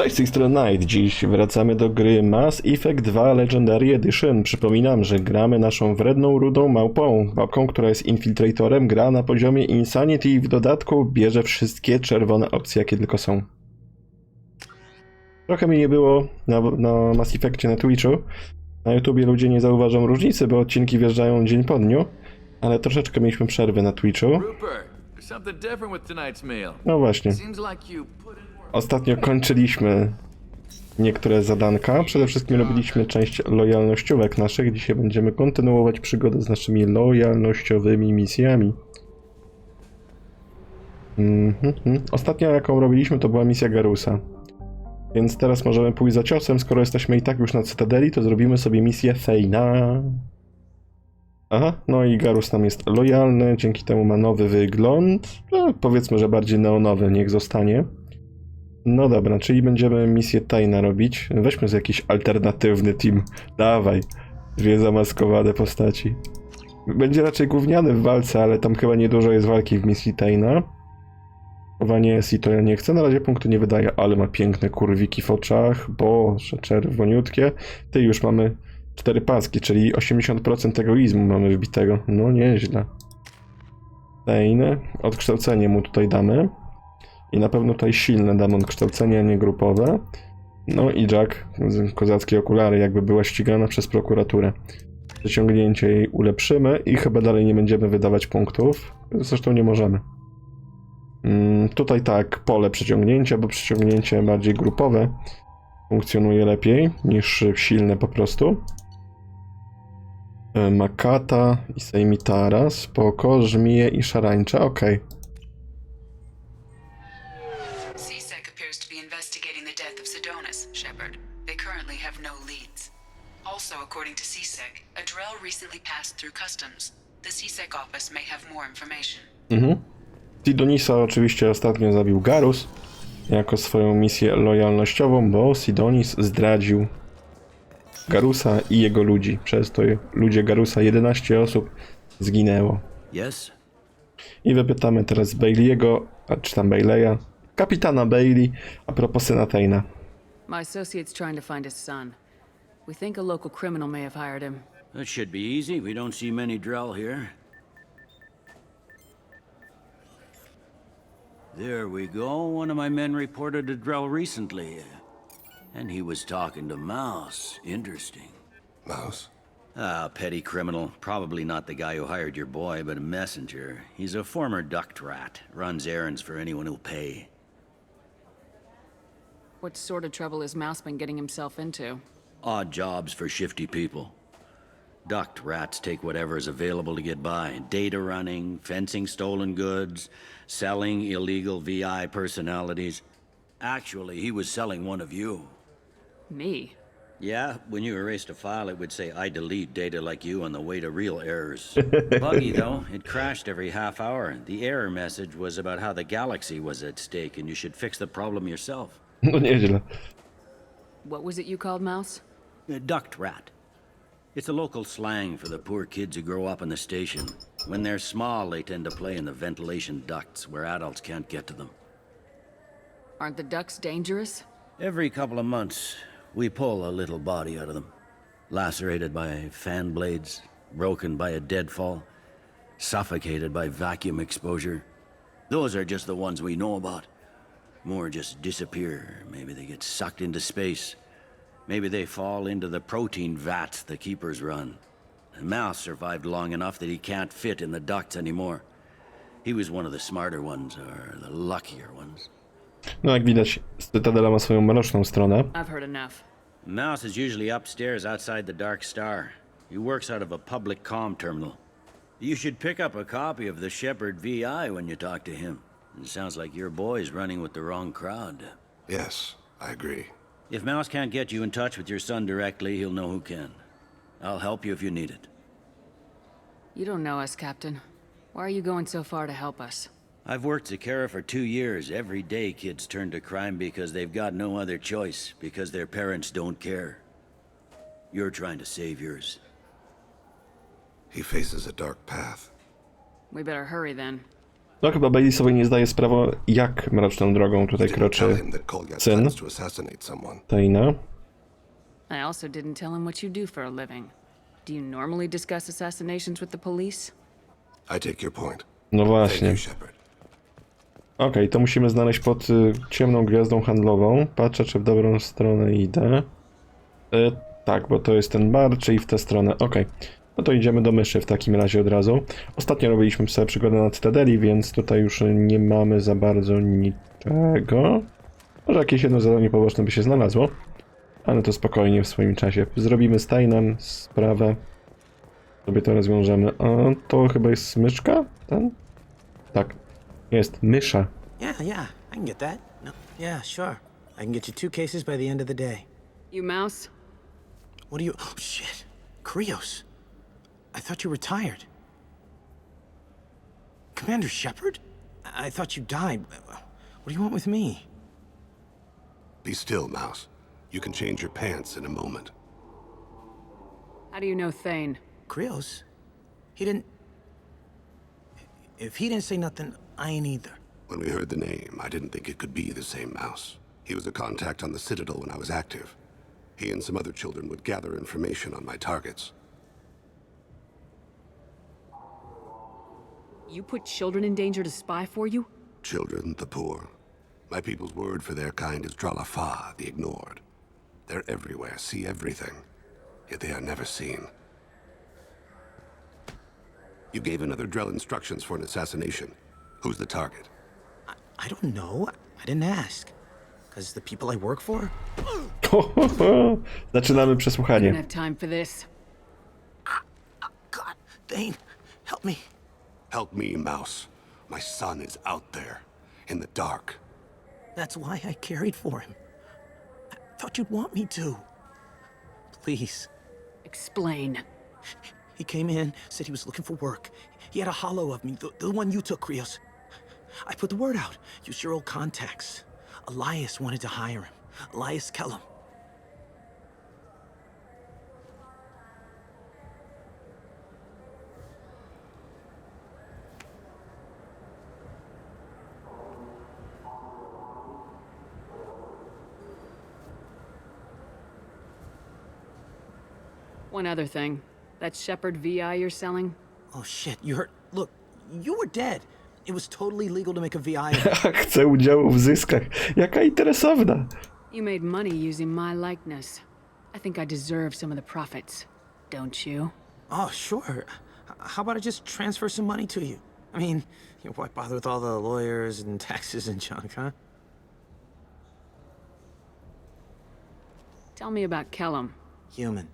Cześć, z tej strony Night. Dziś wracamy do gry Mass Effect 2 Legendary Edition. Przypominam, że gramy naszą wredną, rudą małpą. Babką, która jest infiltratorem, gra na poziomie Insanity i w dodatku bierze wszystkie czerwone opcje, jakie tylko są. Trochę mi nie było na Mass Effectie na Twitchu. Na YouTubie ludzie nie zauważą różnicy, bo odcinki wjeżdżają dzień po dniu. Ale troszeczkę mieliśmy przerwy na Twitchu. No właśnie. Ostatnio kończyliśmy niektóre zadanka. Przede wszystkim robiliśmy część lojalnościówek naszych. Dzisiaj będziemy kontynuować przygodę z naszymi lojalnościowymi misjami. Ostatnia, jaką robiliśmy, to była misja Garusa. Więc teraz możemy pójść za ciosem. Skoro jesteśmy i tak już na Cytadeli, to zrobimy sobie misję Thane'a. Aha, no i Garus nam jest lojalny, dzięki temu ma nowy wygląd. No, powiedzmy, że bardziej neonowy, niech zostanie. No dobra, czyli będziemy misję Thane'a robić. Weźmy z jakiś alternatywny team. Dawaj, dwie zamaskowane postaci. Będzie raczej gówniany w walce, ale tam chyba niedużo jest walki w misji Thane'a. Chowanie jest i to ja nie chcę. Na razie punktu nie wydaje, ale ma piękne kurwiki w oczach. Boże, czerwoniutkie. Ty, już mamy 4 paski, czyli 80% egoizmu mamy wbitego. No nieźle. Thane. Odkształcenie mu tutaj damy. I na pewno tutaj silne damy odkształcenie, a nie grupowe. No i Jack, kozackie okulary, jakby była ścigana przez prokuraturę. Przeciągnięcie jej ulepszymy i chyba dalej nie będziemy wydawać punktów. Zresztą nie możemy. Tutaj tak, pole przeciągnięcia, bo przeciągnięcie bardziej grupowe funkcjonuje lepiej niż silne po prostu. Makata i Sejmitara, spoko, żmije i szarańcza, okej. Also, according to CSEC, a drill recently passed through customs. The CSEC office may have more information. Sidonisa oczywiście ostatnio zabił Garus jako swoją misję lojalnościową, bo Sidonis zdradził Garusa i jego ludzi. Przez to ludzie Garusa, 11 osób zginęło. Yes? I wypytamy teraz Bailey'ego, czy tam Bailey'a, kapitana Bailey, a propos syna Thane'a. My associate's trying to find his son. We think a local criminal may have hired him. That should be easy. We don't see many Drell here. There we go. One of my men reported a Drell recently. And he was talking to Mouse. Interesting. Mouse? Ah, petty criminal. Probably not the guy who hired your boy, but a messenger. He's a former duct rat. Runs errands for anyone who'll pay. What sort of trouble has Mouse been getting himself into? Odd jobs for shifty people. Duct rats take whatever is available to get by. Data running, fencing stolen goods, selling illegal VI personalities. Actually, he was selling one of you. Me? Yeah, when you erased a file, it would say, I delete data like you on the way to real errors. Buggy, though. It crashed every half hour. The error message was about how the galaxy was at stake and you should fix the problem yourself. No nieźle. What was it you called Mouse? A duct rat. It's a local slang for the poor kids who grow up in the station. When they're small, they tend to play in the ventilation ducts where adults can't get to them. Aren't the ducks dangerous? Every couple of months, we pull a little body out of them. Lacerated by fan blades, broken by a deadfall, suffocated by vacuum exposure. Those are just the ones we know about. More just disappear. Maybe they get sucked into space. Maybe they fall into the protein vats the keepers run. And Mouse survived long enough that he can't fit in the ducts anymore. He was one of the smarter ones, or the luckier ones. No jak widać, Cytadela ma swoją mroczną stronę. I've heard enough. Mouse is usually upstairs outside the Dark Star. He works out of a public comm terminal. You should pick up a copy of the Shepherd VI when you talk to him. It sounds like your boy's running with the wrong crowd. Yes, I agree. If Mouse can't get you in touch with your son directly, he'll know who can. I'll help you if you need it. You don't know us, Captain. Why are you going so far to help us? I've worked Zakara for 2 years. Every day kids turn to crime because they've got no other choice, because their parents don't care. You're trying to save yours. He faces a dark path. We better hurry then. No chyba Bailey sobie nie zdaje sprawy, jak mroczną drogą tutaj Tell kroczy him that Kolya syn plans to assassinate someone. Thane'a. I also didn't tell him what you do for a living. Do you normally discuss assassinations with the police? I take your point. No Thank właśnie. you, Shepard. Okej, to musimy znaleźć pod ciemną gwiazdą handlową. Patrzę, czy w dobrą stronę idę. Tak, bo to jest ten bar, czyli w tę stronę. Okej. No to idziemy do myszy w takim razie od razu. Ostatnio robiliśmy sobie przygodę na Cytadeli, więc tutaj już nie mamy za bardzo niczego. Może jakieś jedno zadanie poboczne by się znalazło. Ale to spokojnie w swoim czasie. Zrobimy z Thane'em sprawę. Sobie to rozwiążemy. A to chyba jest smyczka? Ten? Tak. Jest mysza. Yeah, I can get that. No, yeah, sure. I can get you 2 cases by the end of the day. You mouse? What do you... Oh, shit. Krios. I thought you retired. Commander Shepard? I thought you died. What do you want with me? Be still, Mouse. You can change your pants in a moment. How do you know Thane? Krios? He didn't... If he didn't say nothing, I ain't either. When we heard the name, I didn't think it could be the same Mouse. He was a contact on the Citadel when I was active. He and some other children would gather information on my targets. You put children in danger to spy for you? Children, the poor. My people's word for their kind is Dralafa, the ignored. They're everywhere, see everything, yet they are never seen. You gave another Drell instructions for an assassination. Who's the target? I don't know. I didn't ask. Because the people I work for? Zaczynamy I don't przesłuchanie. have time for this. God, Thane, help me. Help me, Mouse. My son is out there, in the dark. That's why I carried for him. I thought you'd want me to. Please. Explain. He came in, said he was looking for work. He had a hollow of me, the one you took, Krios. I put the word out. Used your old contacts. Elias wanted to hire him. Elias Kellum. One other thing. That Shepard VI you're selling? Oh shit, you heard? Look, you were dead. It was totally legal to make a VI. Chcę udziału w zyskach. Jaka interesowna. You made money using my likeness. I think I deserve some of the profits. Don't you? Oh, sure. How about I just transfer some money to you? I mean, why bother with all the lawyers and taxes and junk, huh? Tell me about Kellum. Human.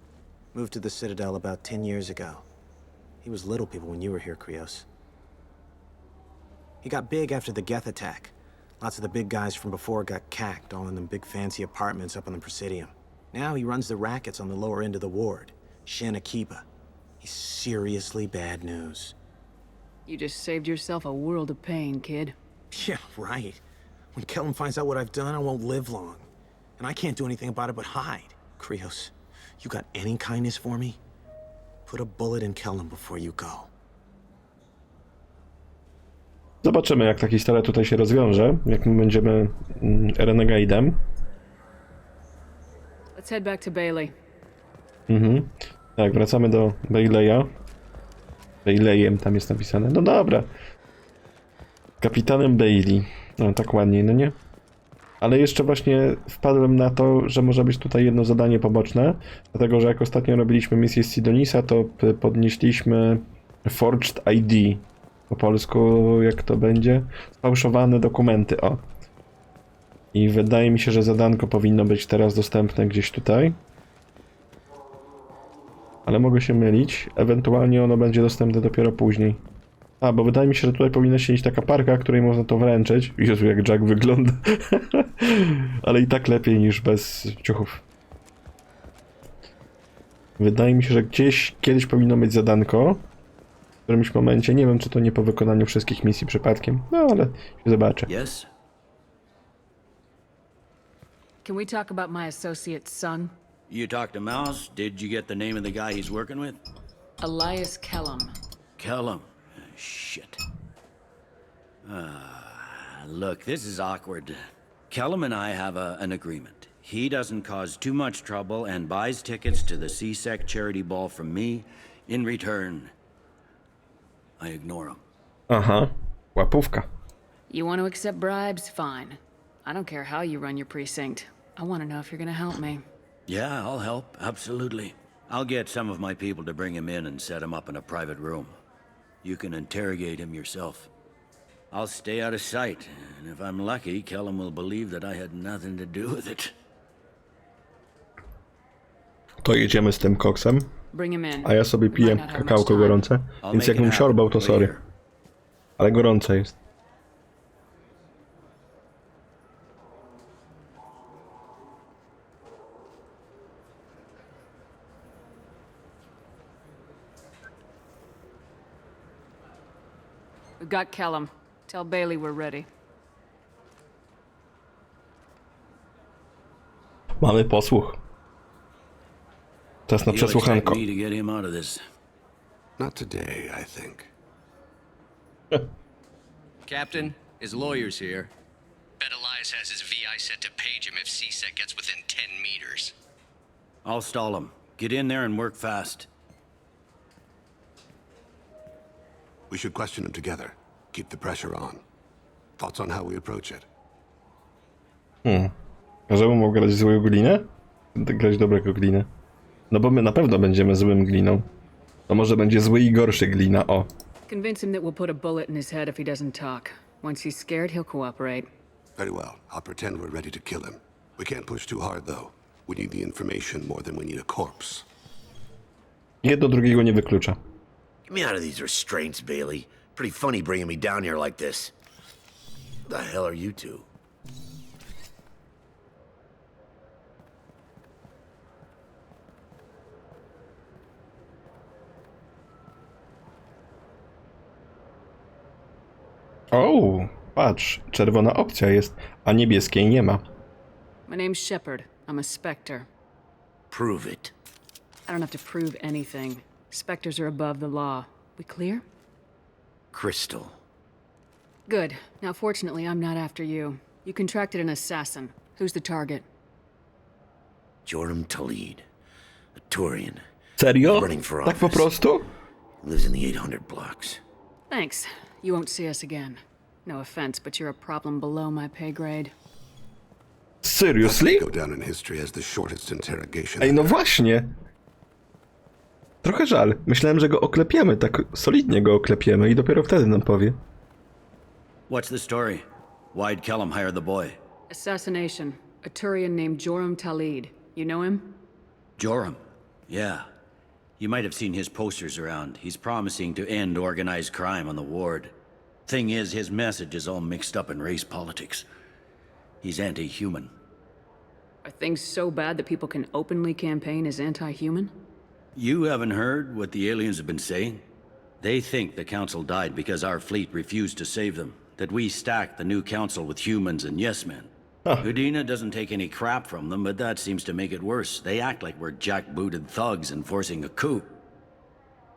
Moved to the Citadel about 10 years ago. He was little people when you were here, Krios. He got big after the Geth attack. Lots of the big guys from before got cacked, all in them big fancy apartments up on the Presidium. Now he runs the rackets on the lower end of the ward, Shin Akiba. He's seriously bad news. You just saved yourself a world of pain, kid. Yeah, right. When Kellum finds out what I've done, I won't live long. And I can't do anything about it but hide. Krios, you got any kindness for me? Put a bullet in Kellum before you go. Zobaczymy, jak ta historia tutaj się rozwiąże, jak my będziemy Renegade'em. Let's head back to Bailey. Tak, wracamy do Bailey'a. Bailey'em tam jest napisane. No dobra. Kapitanem Bailey. No, tak ładniej, no nie? Ale jeszcze właśnie wpadłem na to, że może być tutaj jedno zadanie poboczne, dlatego że jak ostatnio robiliśmy misję z Sidonisa, to podnieśliśmy Forged ID. Po polsku, jak to będzie? Sfałszowane dokumenty, o. I wydaje mi się, że zadanko powinno być teraz dostępne gdzieś tutaj. Ale mogę się mylić. Ewentualnie ono będzie dostępne dopiero później. A, bo wydaje mi się, że tutaj powinna siedzieć taka parka, której można to wręczyć. Jezu, jak Jack wygląda. Ale i tak lepiej niż bez ciuchów. Wydaje mi się, że gdzieś kiedyś powinno być zadanko. W którymś momencie. Nie wiem, czy to nie po wykonaniu wszystkich misji przypadkiem. No, ale się zobaczę. Yes? Can we talk about my associate's son? You talked to Mouse? Did you get the name of the guy he's working with? Elias Kellum. Kellum. Shit. Look, this is awkward. Kellum and I have an agreement. He doesn't cause too much trouble and buys tickets to the CSEC charity ball from me. In return, I ignore him. Aha, łapówka. You want to accept bribes? Fine. I don't care how you run your precinct. I want to know if you're gonna help me. Yeah, I'll help, absolutely. I'll get some of my people to bring him in and set him up in a private room. You can interrogate him yourself. I'll stay out of sight, and if I'm lucky, Kellum will believe that I had nothing to do with it. To jedziemy z tym koksem, Bring him in. a ja sobie We piję might not have much kakałko time. gorące, I'll więc make jakbym it siorbał, happen. to sorry. Wait here. Ale gorące jest. We've got Kellum. Tell Bailey we're ready. Mamy posłuch. Czas na You'll przesłuchanko. expect me to get him out of this. Not today, I think. Captain, his lawyer's here. Bet Elias has his VI set to page him if CSEC gets within 10 meters. I'll stall him. Get in there and work fast. We should question him together. Keep the pressure on. Thoughts on how we approach it? Żebym mógł grać złą glinę? Grać dobrego glinę. No bo my na pewno będziemy złym gliną. To może będzie zły i gorszy glina, o. Convince him that we'll put a bullet in his head if he doesn't talk. Once he's scared, he'll cooperate. Very well. I'll pretend we're ready to kill him. We can't push too hard, though. We need the information more than we need a corpse. Jedno drugiego nie wyklucza. Get me out of these restraints, Bailey. Pretty funny bringing me down here like this. The hell are you two? O, patrz, czerwona opcja jest, a niebieskiej nie ma. My name's Shepard. I'm a Spectre. Prove it. I don't have to prove anything. Spectres are above the law. We clear? Crystal. Good. Now, fortunately, I'm not after you. You contracted an assassin. Who's the target? Joram Talid. A Turian. Serio? Running for Tak po office. prostu? Lives in the 800 blocks. Thanks. You won't see us again. No offense, but you're a problem below my pay grade. Seriously? Go down in history as the shortest interrogation. Ej, no właśnie. Trochę żal. Myślałem, że go oklepiemy, tak solidnie go oklepiemy i dopiero wtedy nam powie. What's the story? Why'd Kellum hire the boy? Assassination. A Turian named Joram Talid. You know him? Joram. Yeah. You might have seen his posters around. He's promising to end organized crime on the ward. Thing is, his message is all mixed up in race politics. He's anti-human. Are things so bad that people can openly campaign as anti-human? You haven't heard what the aliens have been saying? They think the council died because our fleet refused to save them. That we stacked the new council with humans and yes-men. Udina doesn't take any crap from them, but that seems to make it worse. They act like we're jackbooted thugs enforcing a coup.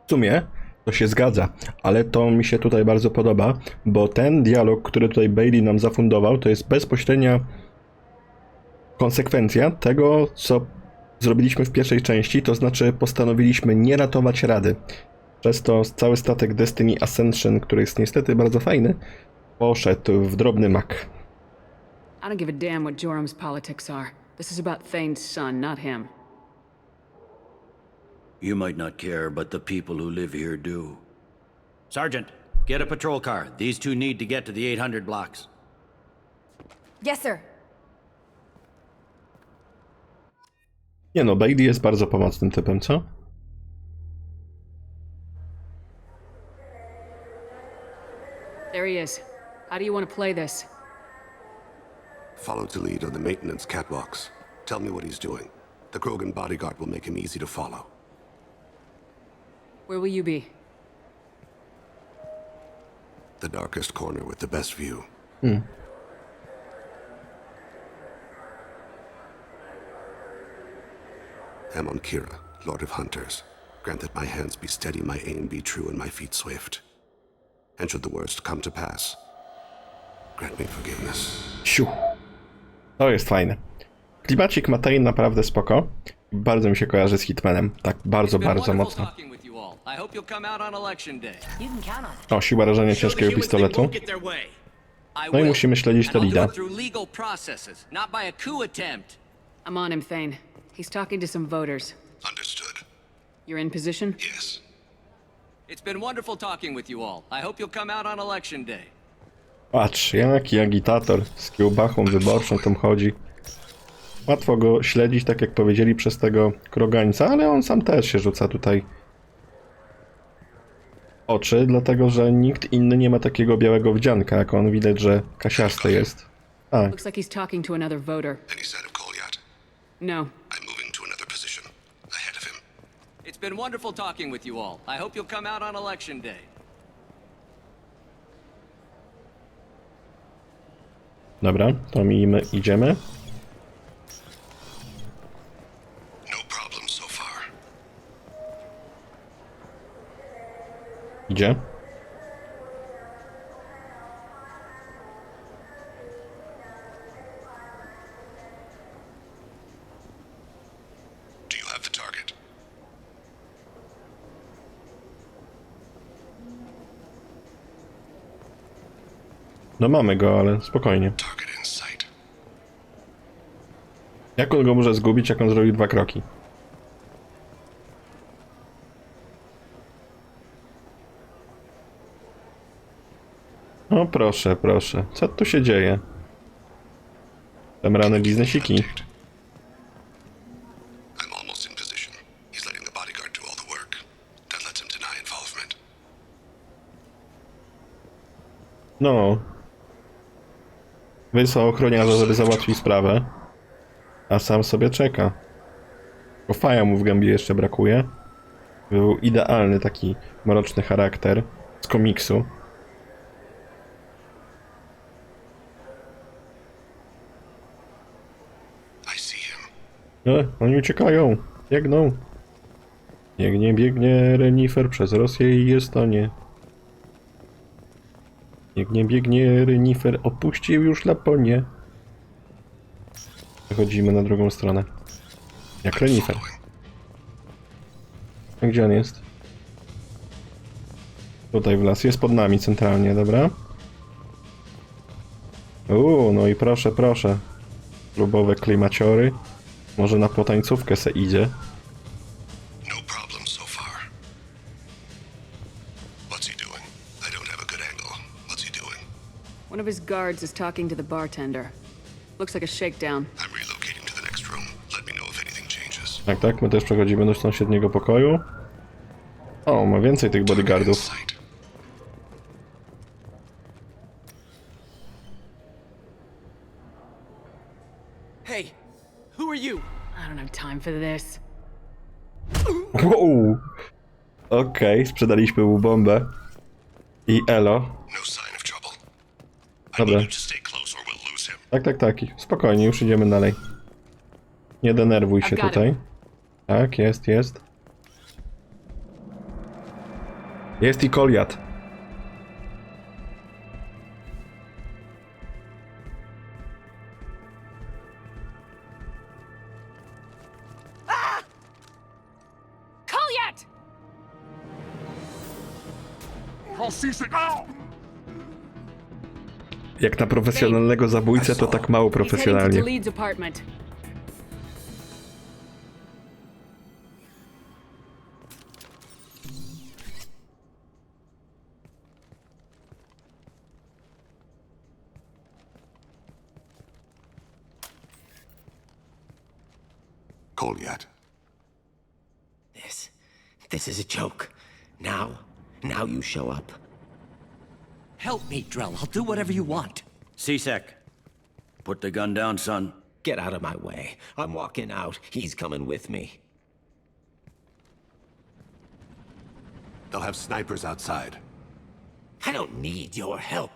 W sumie to się zgadza, ale to mi się tutaj bardzo podoba, bo ten dialog, który tutaj Bailey nam zafundował, to jest bezpośrednia konsekwencja tego, co zrobiliśmy w pierwszej części, to znaczy postanowiliśmy nie ratować Rady. Przez to cały statek Destiny Ascension, który jest niestety bardzo fajny, poszedł w drobny mak. I don't give a damn what Joram's politics are. This is about Thane's son, not him. You might not care, but the people who live here do. Sergeant, get a patrol car. These two need to get to the 800 blocks. Yes, sir. Nie no, Bailey jest bardzo pomocnym typem, co? There he is. How do you want to play this? Follow to lead on the maintenance catwalks. Tell me what he's doing. The Krogan bodyguard will make him easy to follow. Where will you be? The darkest corner with the best view. Amon Kira, Lord of Hunters. Grant that my hands be steady, my aim be true, and my feet swift. And should the worst come to pass, Grant me forgiveness. Siu. To jest fajne. Klimacik ma Thane naprawdę spoko. Bardzo mi się kojarzy z Hitmanem. Tak, bardzo, bardzo mocno. O, siła rażenia ciężkiego pistoletu. No i musimy śledzić to Lida. I'm on him, Thane. He's talking to some voters. Understood. You're in position? Yes. It's been wonderful talking with you all. I hope you'll come out on election day. Patrz, jaki agitator z kiełbachą wyborczą tam chodzi. Łatwo go śledzić, tak jak powiedzieli, przez tego krogańca, ale on sam też się rzuca tutaj oczy, dlatego że nikt inny nie ma takiego białego wdzianka, jak on. Widać, że kasiasty jest. Tak. Looks like he's talking to another voter. Any sign of Cole yet? No. I'm moving to another position. Ahead of him. It's been wonderful talking with you all. I hope you'll come out on election day. Dobra, to my idziemy. No problem so far. Idzie. Do you have the target? No mamy go, ale spokojnie. Target in sight. Jak on go może zgubić, jak on zrobił 2 kroki? O proszę, proszę. Co tu się dzieje? Tam rane biznesiki. I'm almost in position. He's letting the bodyguard do all the work. That lets him deny involvement. No. Wysłał ochroniarza, żeby załatwił sprawę. A sam sobie czeka. Bo faja mu w gębie jeszcze brakuje. Był idealny taki mroczny charakter z komiksu. I see him. Oni uciekają. Biegną. Biegnie, biegnie renifer przez Rosję i Estonię. Biegnie, biegnie renifer. Opuścił już Laponię. Przechodzimy na drugą stronę. Jak renifer. A gdzie on jest? Tutaj w las. Jest pod nami centralnie, dobra? No i proszę, proszę. Klubowe klimaciory. Może na potańcówkę se idzie. No problem so far. What's he doing? I don't have a good angle. What's he doing? One of his guards is talking to the bartender. Looks like a shakedown. I'm relocating to the next room. Let me know if anything changes. Tak, tak, my też przechodzimy do sąsiedniego pokoju. O, ma więcej tych bodyguardów. Sight. Hey, who are you? I don't have time for this. Wow! Okej, sprzedaliśmy mu bombę. I elo. No sign of trouble. I Dobra. need you to stay close or we'll lose him. Tak, tak, tak. Spokojnie, już idziemy dalej. Nie denerwuj się I've got tutaj. him. Tak, jest, jest. Jest i Goliat. Goliat! Jak na profesjonalnego zabójcę, to tak mało He's heading to profesjonalnie. Leeds apartment. Cole yet? This is a joke. Now you show up. Help me, Drell. I'll do whatever you want. C-Sec, put the gun down, son. Get out of my way. I'm walking out. He's coming with me. They'll have snipers outside. I don't need your help.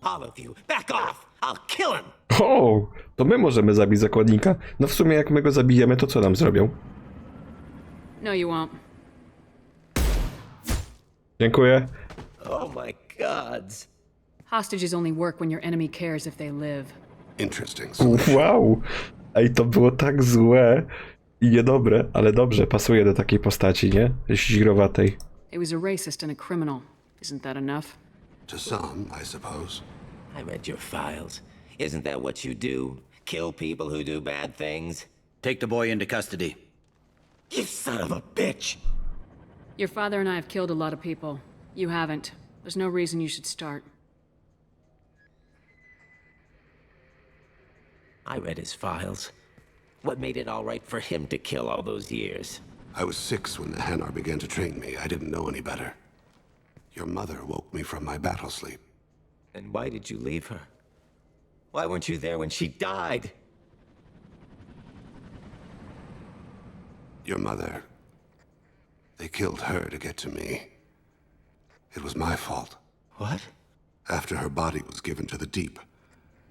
All of you, back off! I'll kill him! O, to my możemy zabić zakładnika. No w sumie jak my go zabijemy, to co nam zrobią? No, you won't. Dziękuję. Oh my gods. Hostages only work when your enemy cares if they live. Interesting solution. Wow! Ej, to było tak złe i niedobre, ale dobrze, pasuje do takiej postaci, nie? Źgrowatej. He was a racist and a criminal. Isn't that enough? To some, I suppose. I read your files. Isn't that what you do? Kill people who do bad things? Take the boy into custody. You son of a bitch! Your father and I have killed a lot of people. You haven't. There's no reason you should start. I read his files. What made it all right for him to kill all those years? I was 6 when the Hanar began to train me. I didn't know any better. Your mother woke me from my battle sleep. Then why did you leave her? Why weren't you there when she died? Your mother... They killed her to get to me. It was my fault. What? After her body was given to the deep,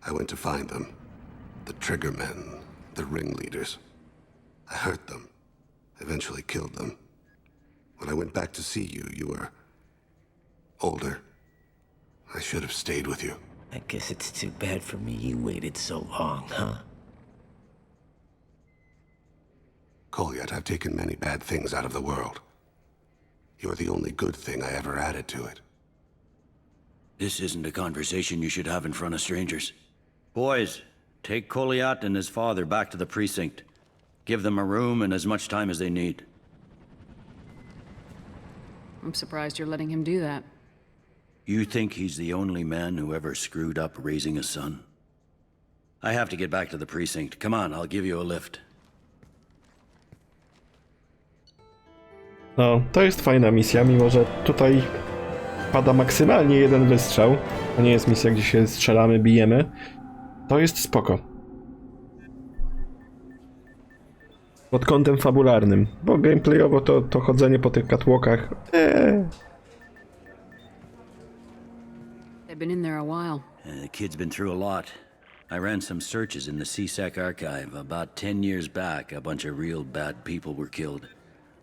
I went to find them. The triggermen, the ringleaders. I hurt them. Eventually killed them. When I went back to see you, you were... older. I should have stayed with you. I guess it's too bad for me you waited so long, huh? Kolyat, I've taken many bad things out of the world. You're the only good thing I ever added to it. This isn't a conversation you should have in front of strangers. Boys, take Kolyat and his father back to the precinct. Give them a room and as much time as they need. I'm surprised you're letting him do that. You think he's the only man who ever screwed up raising a son? I have to get back to the precinct. Come on, I'll give you a lift. No, to jest fajna misja, mimo że tutaj pada maksymalnie jeden wystrzał. To nie jest misja, gdzie się strzelamy, bijemy. To jest spoko. Pod kątem fabularnym, bo gameplayowo to chodzenie po tych catwalkach... They've been in there a while. The kid's been through a lot. I ran some searches in the CSEC archive. About 10 years back, a bunch of real bad people were killed.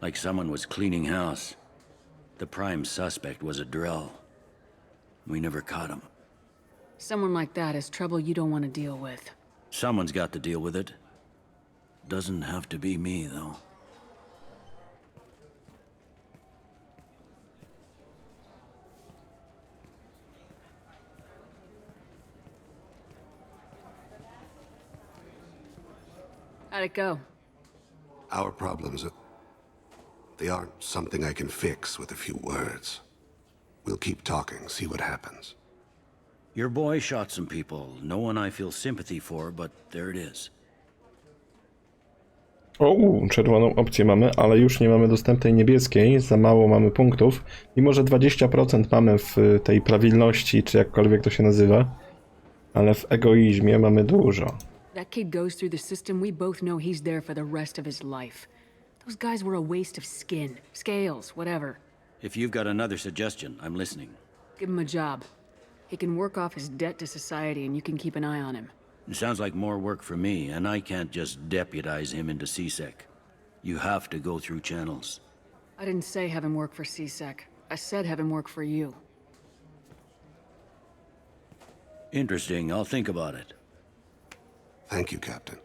Like someone was cleaning house. The prime suspect was a drill. We never caught him. Someone like that is trouble you don't want to deal with. Someone's got to deal with it. Doesn't have to be me, though. How'd it go? Our problems, they aren't something I can fix with a few words. We'll keep talking, see what happens. Your boy shot some people. No one I feel sympathy for, but there it is. O, czerwoną opcję mamy, ale już nie mamy dostępnej niebieskiej, za mało mamy punktów. Mimo że 20% mamy w tej prawilności, czy jakkolwiek to się nazywa, ale w egoizmie mamy dużo. That kid goes through the system, we both know he's there for the rest of his life. Those guys were a waste of skin, scales, whatever. If you've got another suggestion, I'm listening. Give him a job. He can work off his debt to society and you can keep an eye on him. It sounds like more work for me, and I can't just deputize him into CSEC. You have to go through channels. I didn't say have him work for CSEC. I said have him work for you. Interesting, I'll think about it. Thank you, Captain.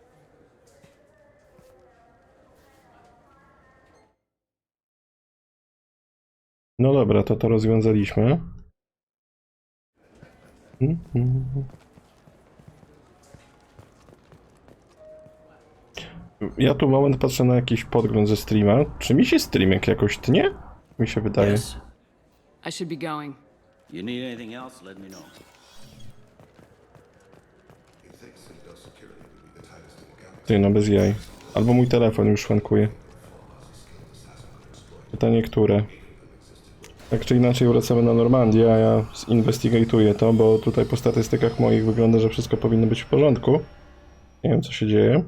No dobra, to rozwiązaliśmy. Ja tu moment patrzę na jakiś podgląd ze streama. Czy mi się streamek jakoś tnie? Mi się wydaje. Yes. I should be going. You need anything else, let me know. Ty, no bez jaj. Albo mój telefon już szwankuje. Pytanie, które? Tak czy inaczej wracamy na Normandię, a ja zinwestigatuję to, bo tutaj po statystykach moich wygląda, że wszystko powinno być w porządku. Nie wiem, co się dzieje.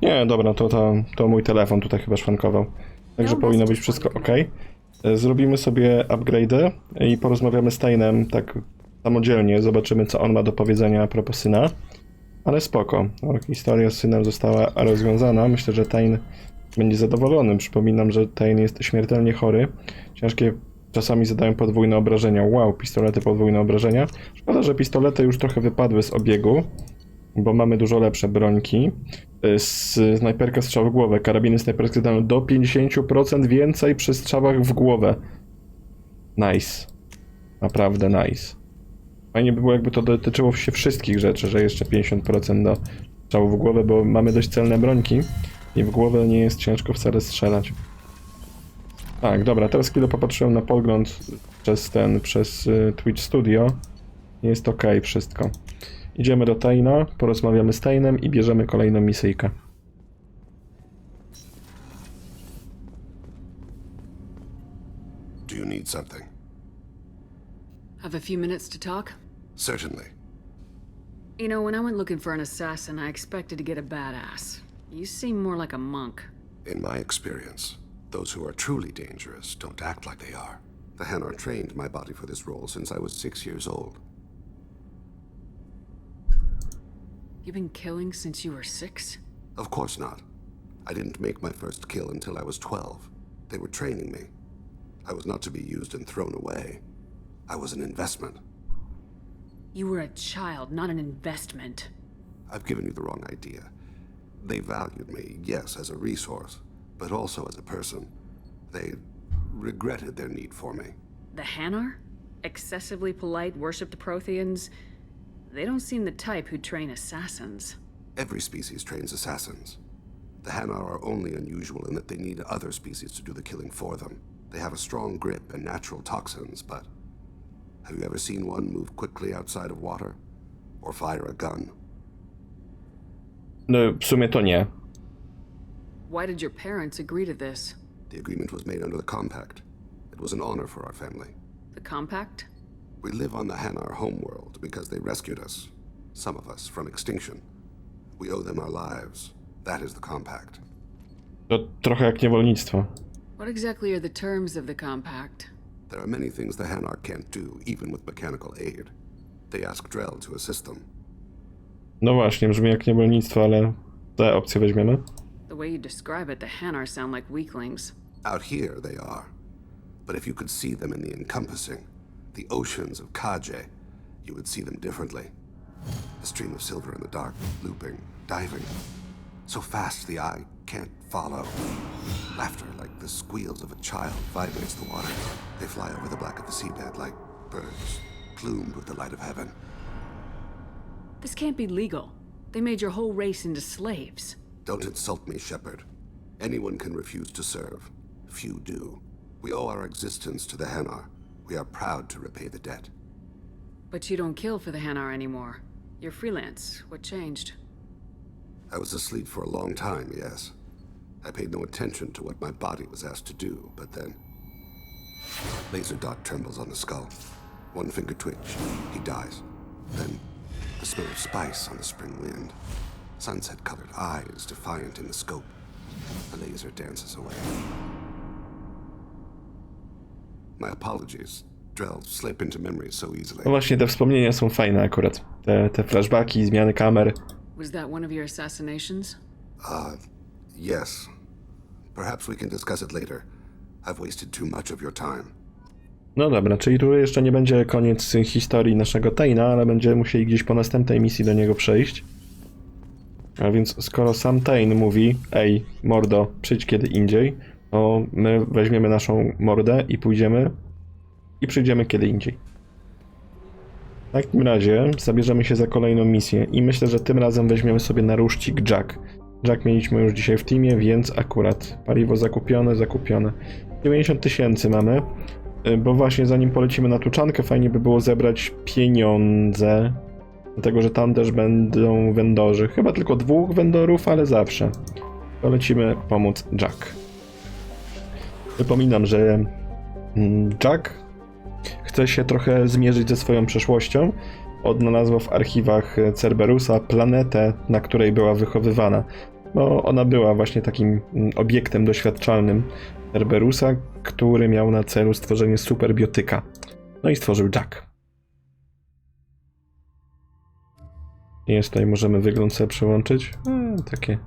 Nie, dobra, to mój telefon tutaj chyba szwankował. Także powinno być wszystko ok. Zrobimy sobie upgrade'y i porozmawiamy z Thane'em tak samodzielnie. Zobaczymy, co on ma do powiedzenia a propos syna. Ale spoko. Historia z synem została rozwiązana. Myślę, że Thane będzie zadowolony. Przypominam, że Thane jest śmiertelnie chory. Ciężkie czasami zadają podwójne obrażenia. Wow, pistolety podwójne obrażenia. Szkoda, że pistolety już trochę wypadły z obiegu, bo mamy dużo lepsze brońki. Snajperka strzał w głowę. Karabiny snajperskie dają do 50% więcej przy strzałach w głowę. Nice. Naprawdę nice. Fajnie by było, jakby to dotyczyło się wszystkich rzeczy, że jeszcze 50% do strzału w głowę, bo mamy dość celne brońki i w głowę nie jest ciężko wcale strzelać. Tak, dobra, teraz chwilę popatrzyłem na pogląd przez Twitch Studio. Jest ok wszystko. Idziemy do Thane'a, porozmawiamy z Thane'em i bierzemy kolejną misyjkę. Do you need something? Have a few minutes to talk? Certainly. You know, when I went looking for an assassin, I expected to get a badass. You seem more like a monk. In my experience, those who are truly dangerous don't act like they are. The Hanar trained my body for this role since I was 6 years old. You've been killing since you were 6? Of course not. I didn't make my first kill until I was 12. They were training me. I was not to be used and thrown away. I was an investment. You were a child, not an investment. I've given you the wrong idea. They valued me, yes, as a resource, but also as a person. They regretted their need for me. The Hanar? Excessively polite, worship the Protheans? They don't seem the type who'd train assassins. Every species trains assassins. The Hanar are only unusual in that they need other species to do the killing for them. They have a strong grip and natural toxins, but have you ever seen one move quickly outside of water? Or fire a gun? No, w sumie to nie. Why did your parents agree to this? The agreement was made under the Compact. It was an honor for our family. The Compact? We live on the Hanar homeworld because they rescued us, some of us, from extinction. We owe them our lives. That is the Compact. To trochę jak niewolnictwo. What exactly are the terms of the Compact? There are many things the Hanar can't do, even with mechanical aid. They ask Drell to assist them. No właśnie, brzmi jak niewolnictwo, ale tę opcję weźmiemy. The way you describe it, the Hanar sound like weaklings. Out here they are. But if you could see them in the encompassing, the oceans of Kaje, you would see them differently. A stream of silver in the dark, looping, diving. So fast the eye can't follow. Laughter like the squeals of a child vibrates the water. They fly over the black of the seabed like birds, plumed with the light of heaven. This can't be legal. They made your whole race into slaves. Don't insult me, Shepard. Anyone can refuse to serve. Few do. We owe our existence to the Hanar. We are proud to repay the debt. But you don't kill for the Hanar anymore. You're freelance. What changed? I was asleep for a long time, yes. I paid no attention to what my body was asked to do, but then... Laser dot trembles on the skull. One finger twitch. He dies. Then, the smell of spice on the spring wind. Sunset-colored eyes defiant in the scope. The laser dances away. My apologies. Drell slip into memory so easily. No właśnie, te wspomnienia są fajne akurat. Te flashbacki, zmiany kamer. Was that one of your assassinations? Yes. Perhaps we can discuss it later. I've wasted too much of your time. No dobra, czyli tu jeszcze nie będzie koniec historii naszego Thane'a, ale będziemy musieli gdzieś po następnej misji do niego przejść. A więc skoro sam Thane mówi, ej, mordo, przyjdź kiedy indziej, to my weźmiemy naszą mordę i pójdziemy i przyjdziemy kiedy indziej. W takim razie zabierzemy się za kolejną misję i myślę, że tym razem weźmiemy sobie na ruszcik Jack. Jack mieliśmy już dzisiaj w teamie, więc akurat paliwo zakupione. 90 000 mamy, bo właśnie zanim polecimy na tuczankę, fajnie by było zebrać pieniądze, dlatego że tam też będą vendorzy. Chyba tylko 2 vendorów, ale zawsze. To lecimy pomóc Jack. Przypominam, że Jack chce się trochę zmierzyć ze swoją przeszłością. Odnalazła w archiwach Cerberusa planetę, na której była wychowywana. Bo ona była właśnie takim obiektem doświadczalnym Cerberusa, który miał na celu stworzenie superbiotyka. No i stworzył Jack. Jest tutaj, możemy wygląd sobie przełączyć. Takie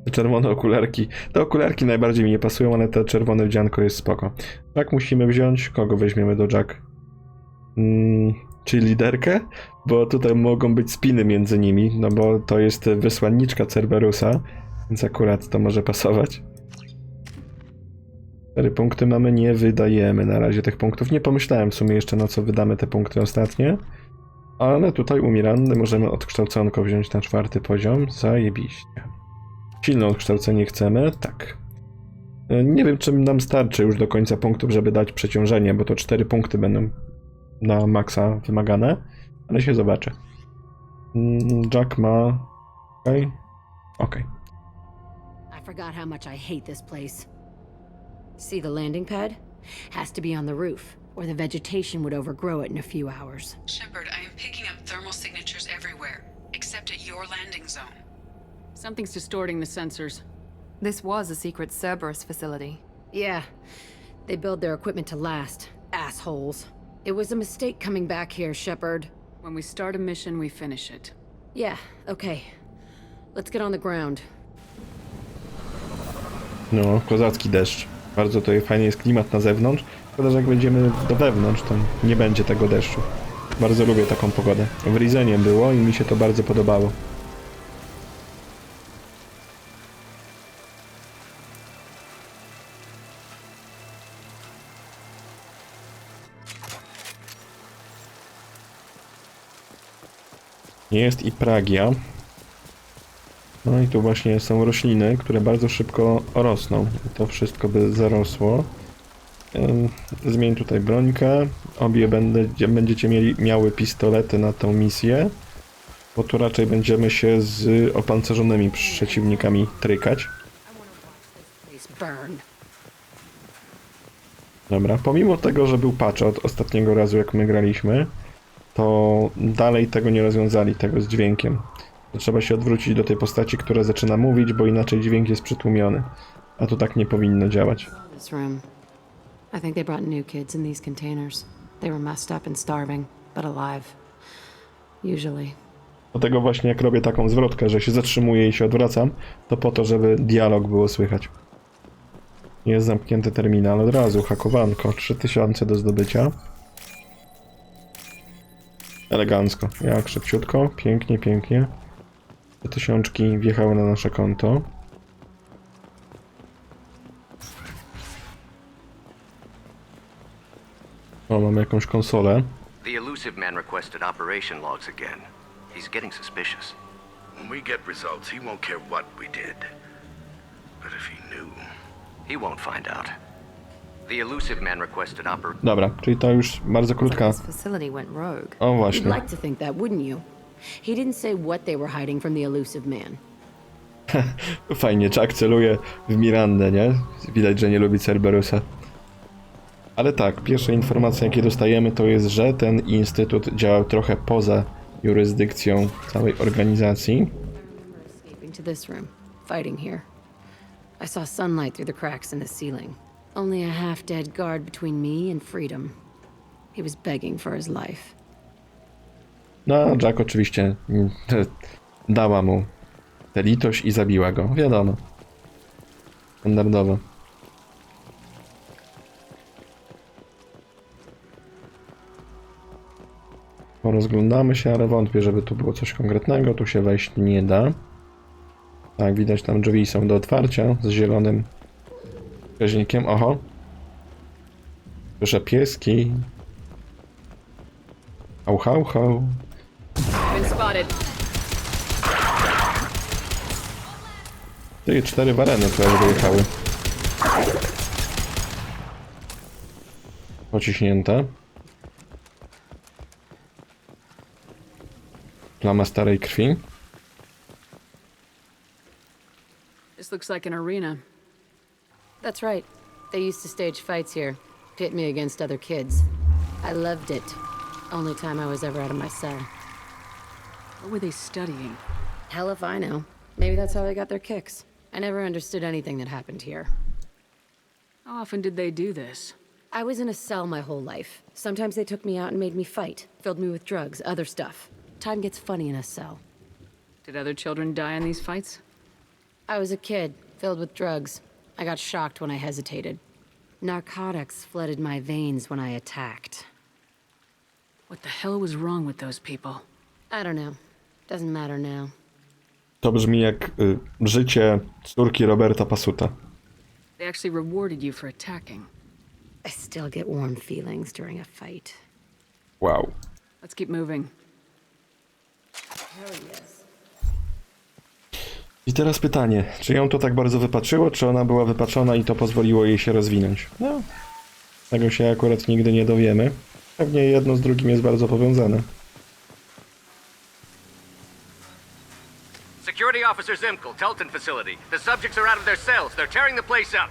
te czerwone okularki. Te okularki najbardziej mi nie pasują, ale te czerwone wdzianko jest spoko. Jack musimy wziąć. Kogo weźmiemy do Jack? Czyli liderkę? Bo tutaj mogą być spiny między nimi, no bo to jest wysłanniczka Cerberusa, więc akurat to może pasować. 4 punkty mamy, nie wydajemy na razie tych punktów. Nie pomyślałem w sumie jeszcze, na co wydamy te punkty ostatnie. Ale tutaj u Mirandy możemy odkształconko wziąć na 4. poziom. Zajebiście. Silne odkształcenie chcemy? Tak. Nie wiem, czy nam starczy już do końca punktów, żeby dać przeciążenie, bo to 4 punkty będą na maksa wymagane, ale się zobaczy. Jack ma... Okej. I forgot how much I hate this place. See the landing pad? Has to be on the roof, or the vegetation would overgrow it in a few hours. Shepard, I am picking up thermal signatures everywhere, except at your landing zone. Something's distorting the sensors. This was a secret Cerberus facility. Yeah, they build their equipment to last. Assholes. It was a mistake coming back here, Shepard. When we start a mission, we finish it. Yeah, okay. Let's get on the ground. No, kozacki deszcz. Bardzo tutaj fajnie jest klimat na zewnątrz. Szkoda, że jak będziemy do wewnątrz, to nie będzie tego deszczu. Bardzo lubię taką pogodę. W Rizenie było i mi się to bardzo podobało. Jest i Pragia. No i tu właśnie są rośliny, które bardzo szybko rosną. I to wszystko by zarosło. Zmień tutaj brońkę. Obie będziecie miały pistolety na tą misję. Bo tu raczej będziemy się z opancerzonymi przeciwnikami trykać. Dobra, pomimo tego, że był patch od ostatniego razu, jak my graliśmy, to dalej tego nie rozwiązali, tego z dźwiękiem. To trzeba się odwrócić do tej postaci, która zaczyna mówić, bo inaczej dźwięk jest przytłumiony. A to tak nie powinno działać. I think they brought new kids in these containers. They were messed up and starving, but alive. Usually. Dlatego właśnie jak robię taką zwrotkę, że się zatrzymuję i się odwracam, to po to, żeby dialog było słychać. Jest zamknięty terminal od razu, hakowanko, 3000 do zdobycia. Elegancko, jak szybciutko, pięknie, pięknie. Te 1000 wjechały na nasze konto. O, mamy jakąś konsolę. The elusive man requested operation logs again. He's getting suspicious. When we get results, he won't care what we did. But if he knew... He won't find out. The elusive man requested Dobra, czyli to już bardzo krótka. This facility went rogue. O You'd właśnie. like to think that, wouldn't you? He didn't say what they were hiding from the elusive man. Fajnie, Chuck celuje w Mirandę, nie? Widać, że nie lubi Cerberusa. Ale tak, pierwsze informacje, jakie dostajemy, to jest, że ten instytut działał trochę poza jurysdykcją całej organizacji. Escaping to this room, fighting here. I saw sunlight through the cracks in the ceiling. Only a half-dead guard between me and freedom. He was begging for his life. No, Jack oczywiście dała mu tę litość i zabiła go. Wiadomo. Standardowo. Porozglądamy się, ale wątpię, żeby tu było coś konkretnego. Tu się wejść nie da. Tak, widać tam drzwi są do otwarcia z zielonym wskaźnikiem. Oho. Słyszę pieski. Hał, hał, hał. Ty, 4 wareny tutaj wyjechały. Pociśnięte. Plama starej krwi. This looks like an arena. That's right. They used to stage fights here. Pit me against other kids. I loved it. Only time I was ever out of my cell. What were they studying? Hell if I know. Maybe that's how they got their kicks. I never understood anything that happened here. How often did they do this? I was in a cell my whole life. Sometimes they took me out and made me fight. Filled me with drugs, other stuff. Time gets funny in a cell. Did other children die in these fights? I was a kid, filled with drugs. I got shocked when I hesitated. Narcotics flooded my veins when I attacked. What the hell was wrong with those people? I don't know. Doesn't matter now. To brzmi jak życie córki Roberta Pasuta. They actually rewarded you for attacking. I still get warm feelings during a fight. Wow. Let's keep moving. Hell yes. I teraz pytanie, czy ją to tak bardzo wypaczyło, czy ona była wypaczona i to pozwoliło jej się rozwinąć? No, tego się akurat nigdy nie dowiemy. Pewnie jedno z drugim jest bardzo powiązane. Security Officer Zimkel, Telton facility. The subjects are out of their cells. They're tearing the place up.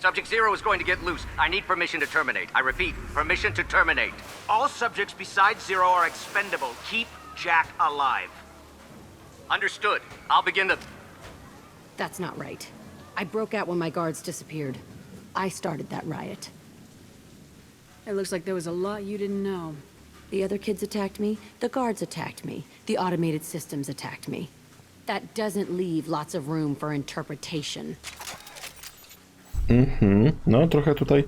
Subject Zero is going to get loose. I need permission to terminate. I repeat, permission to terminate. All subjects besides Zero are expendable. Keep Jack alive. Understood. I'll begin the... That's not right. I broke out when my guards disappeared. I started that riot. It looks like there was a lot you didn't know. The other kids attacked me, the guards attacked me, the automated systems attacked me. That doesn't leave lots of room for interpretation. No, trochę tutaj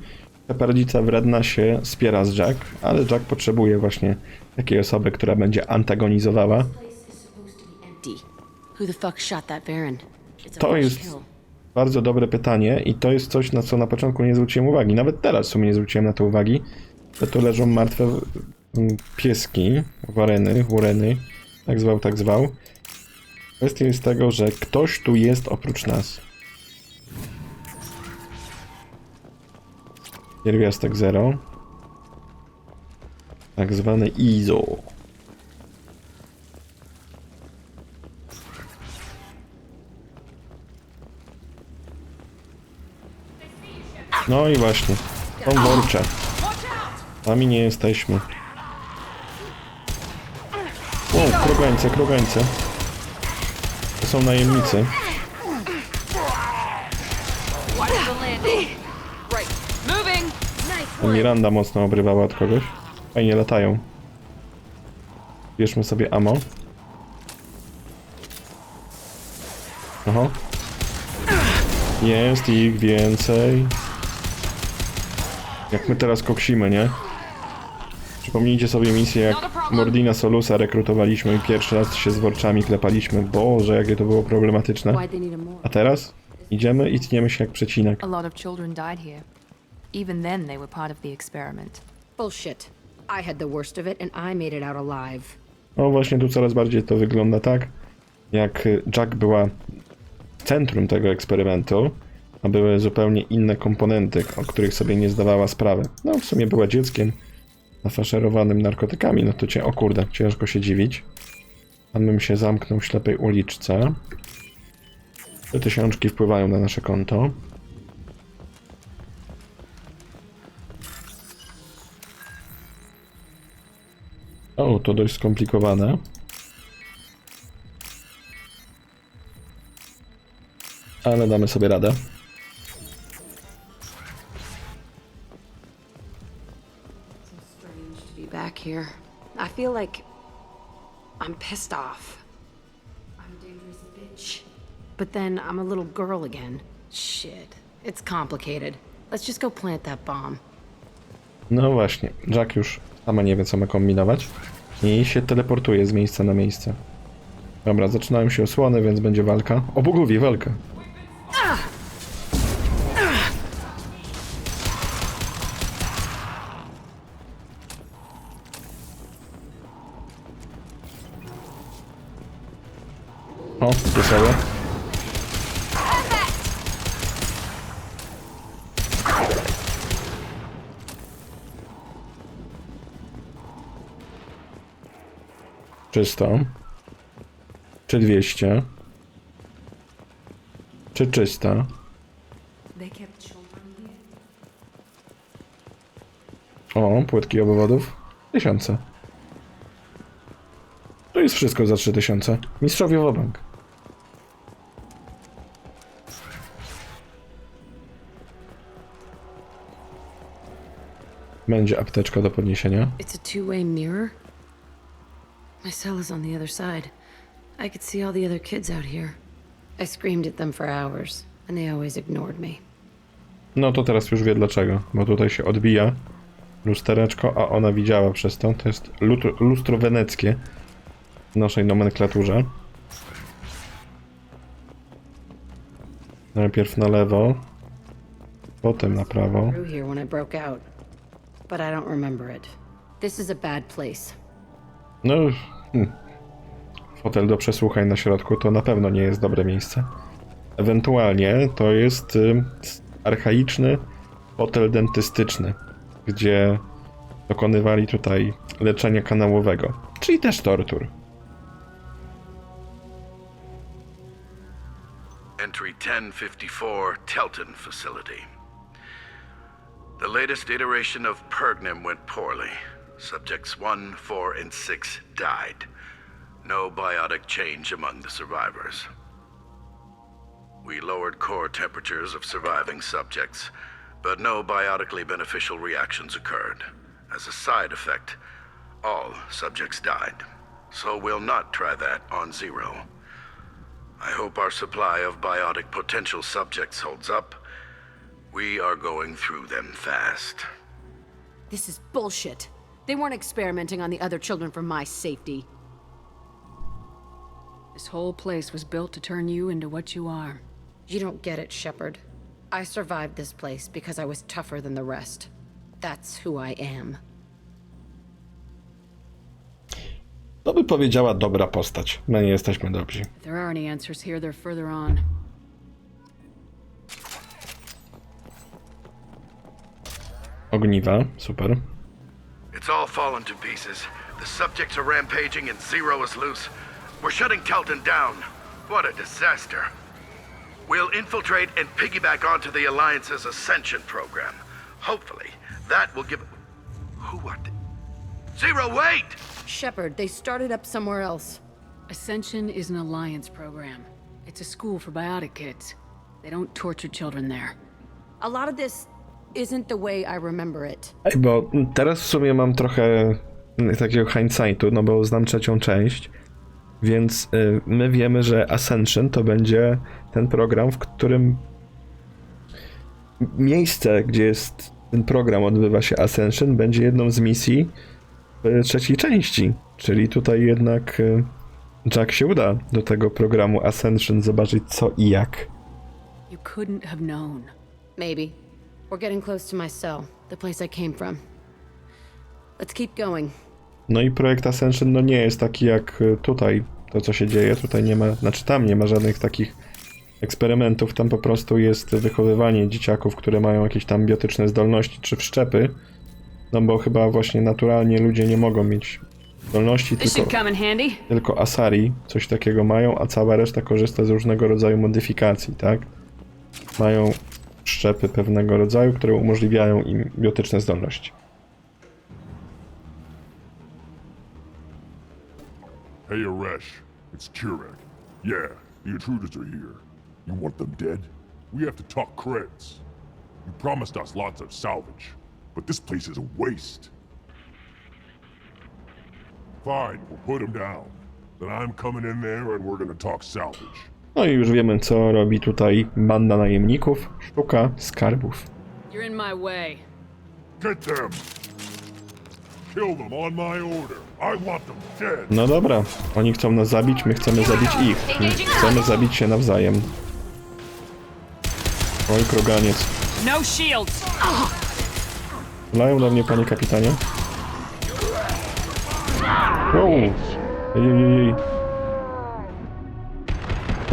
peperdzica wredna się spiera z Jack, ale Jack potrzebuje właśnie takiej osoby, która będzie antagonizowała. Who the fuck shot that Baron? To jest bardzo dobre pytanie i to jest coś, na co na początku nie zwróciłem uwagi. Nawet teraz w sumie nie zwróciłem na to uwagi, że tu leżą martwe pieski, wareny, tak zwał. Kwestia jest tego, że ktoś tu jest oprócz nas. Pierwiastek 0. Tak zwany ISO. No i właśnie. Są worcze. Sami nie jesteśmy. O, krogańce. To są najemnicy. Miranda mocno obrywała od kogoś. Fajnie latają. Bierzmy sobie ammo. Aha. Jest ich więcej. Jak my teraz koksimy, nie? Przypomnijcie sobie misję, jak Mordina Solusa rekrutowaliśmy i pierwszy raz się z worczami klepaliśmy. Boże, jakie to było problematyczne. A teraz idziemy i tniemy się jak przecinak. A lot of children died here. Even then they were part of the experiment. Bullshit. I had the worst of it and I made it out alive. No właśnie tu coraz bardziej to wygląda tak, jak Jack była w centrum tego eksperymentu, a były zupełnie inne komponenty, o których sobie nie zdawała sprawy. No w sumie była dzieckiem nafaszerowanym narkotykami, no to o kurde, ciężko się dziwić. Pan bym się zamknął w ślepej uliczce. Te tysiączki wpływają na nasze konto. O, to dość skomplikowane. Ale damy sobie radę. Strange to be back here. I feel like I'm pissed off. I'm a dangerous bitch. But then I'm a little girl again. Shit. It's complicated. Let's just go plant that bomb. No właśnie, Jack już sama nie wie, co ma kombinować i się teleportuje z miejsca na miejsce. Dobra, zaczynają się osłony, więc będzie walka. O bogowie, walka! O, wesoło. Czysto. Czy 200? Czy czysta? O, płytki obwodów. 1000. To jest wszystko za 3000. Mistrzowie w bank. Będzie apteczka do podniesienia. It's a two-way mirror. My cell is on the other side. I could see all the other kids out here. I screamed at them for hours, and they always ignored me. No to teraz już wie dlaczego, bo tutaj się odbija lustereczko, a ona widziała przez to. To jest lustro weneckie w naszej nomenklaturze. Najpierw na lewo, potem na prawo. Through here when I broke out, but I don't remember it. This is a bad place. No, fotel do przesłuchań na środku to na pewno nie jest dobre miejsce. Ewentualnie to jest archaiczny fotel dentystyczny, gdzie dokonywali tutaj leczenia kanałowego, czyli też tortur. Entry 1054, Telton facility. The latest iteration of Pergnim went poorly. Subjects 1, 4, and 6 died. No biotic change among the survivors. We lowered core temperatures of surviving subjects, but no biotically beneficial reactions occurred. As a side effect, all subjects died. So we'll not try that on Zero. I hope our supply of biotic potential subjects holds up. We are going through them fast. This is bullshit. They weren't experimenting on the other children for my safety. This whole place was built to turn you into what you are. You don't get it, Shepard. I survived this place because I was tougher than the rest. That's who I am. To by powiedziała dobra postać. My nie jesteśmy dobrzy. If there are any answers here, they're further on. Ogniwa, super. It's all fallen to pieces. The subjects are rampaging and Zero is loose. We're shutting Telton down. What a disaster. We'll infiltrate and piggyback onto the Alliance's Ascension program. Hopefully, that will give... Who are they? Zero, wait! Shepard, they started up somewhere else. Ascension is an Alliance program. It's a school for biotic kids. They don't torture children there. A lot of this isn't the way I remember it. Ej, bo teraz w sumie mam trochę takiego hindsightu, no bo znam trzecią część, więc my wiemy, że Ascension to będzie ten program, w którym miejsce, gdzie jest ten program, odbywa się Ascension, będzie jedną z misji w trzeciej części. Czyli tutaj jednak Jack się uda do tego programu Ascension zobaczyć co i jak. You couldn't have known. Maybe. We're getting close to my cell, the place I came from. Let's keep going. No i projekt Ascension no nie jest taki jak tutaj, to co się dzieje. Tutaj nie ma, znaczy tam nie ma żadnych takich eksperymentów. Tam po prostu jest wychowywanie dzieciaków, które mają jakieś tam biotyczne zdolności czy wszczepy. No bo chyba właśnie naturalnie ludzie nie mogą mieć zdolności, tylko Asari coś takiego mają, a cała reszta korzysta z różnego rodzaju modyfikacji, tak? Mają wszczepy pewnego rodzaju, które umożliwiają im biotyczne zdolności. Hey, Aresh, it's Kurek. Yeah, the intruders are here. You want them dead? We have to talk creds. You promised us lots of salvage, but this place is a waste. Fine, we'll put them down. Then I'm coming in there and we're gonna talk salvage. No i już wiemy, co robi tutaj banda najemników. Szuka skarbów. You're in my way. Get them! Kill them on my order. I want them dead. No dobra, oni chcą nas zabić, my chcemy zabić ich. I chcemy zabić się nawzajem. Oj, kroganiec. No shields. Lają do mnie, panie kapitanie. Wow. Ej.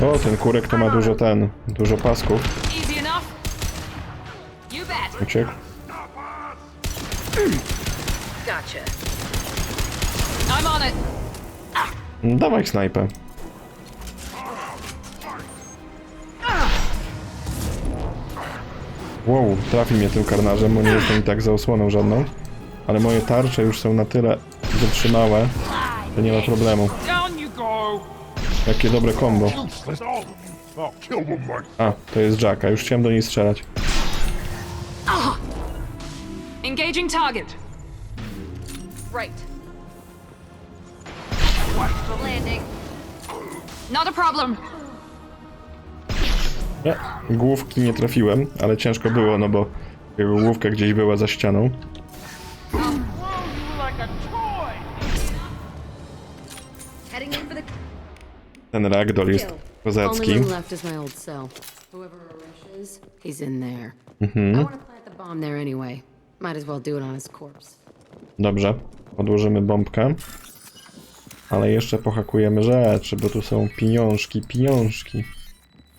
O, ten kurek to ma dużo pasków. Uciekł. Dawaj snajpę. Wow, trafi mnie tym karnarzem, bo nie jestem i tak za osłoną żadną. Ale moje tarcze już są na tyle wytrzymałe, że nie ma problemu. Jakie dobre combo. A, to jest Jacka, już chciałem do niej strzelać. Engaging target. Right. Landing. Not a problem. Główki nie trafiłem, ale ciężko było, no bo jego główka gdzieś była za ścianą. Heading in for the Ten ragdoll jest kozacki. only one left is my old cell. Whoever Arash is, he's in there. I want to plant the bomb there anyway. Might as well do it on his corpse. Dobrze, odłożymy bombkę. Ale jeszcze pohakujemy rzeczy, bo tu są pieniążki.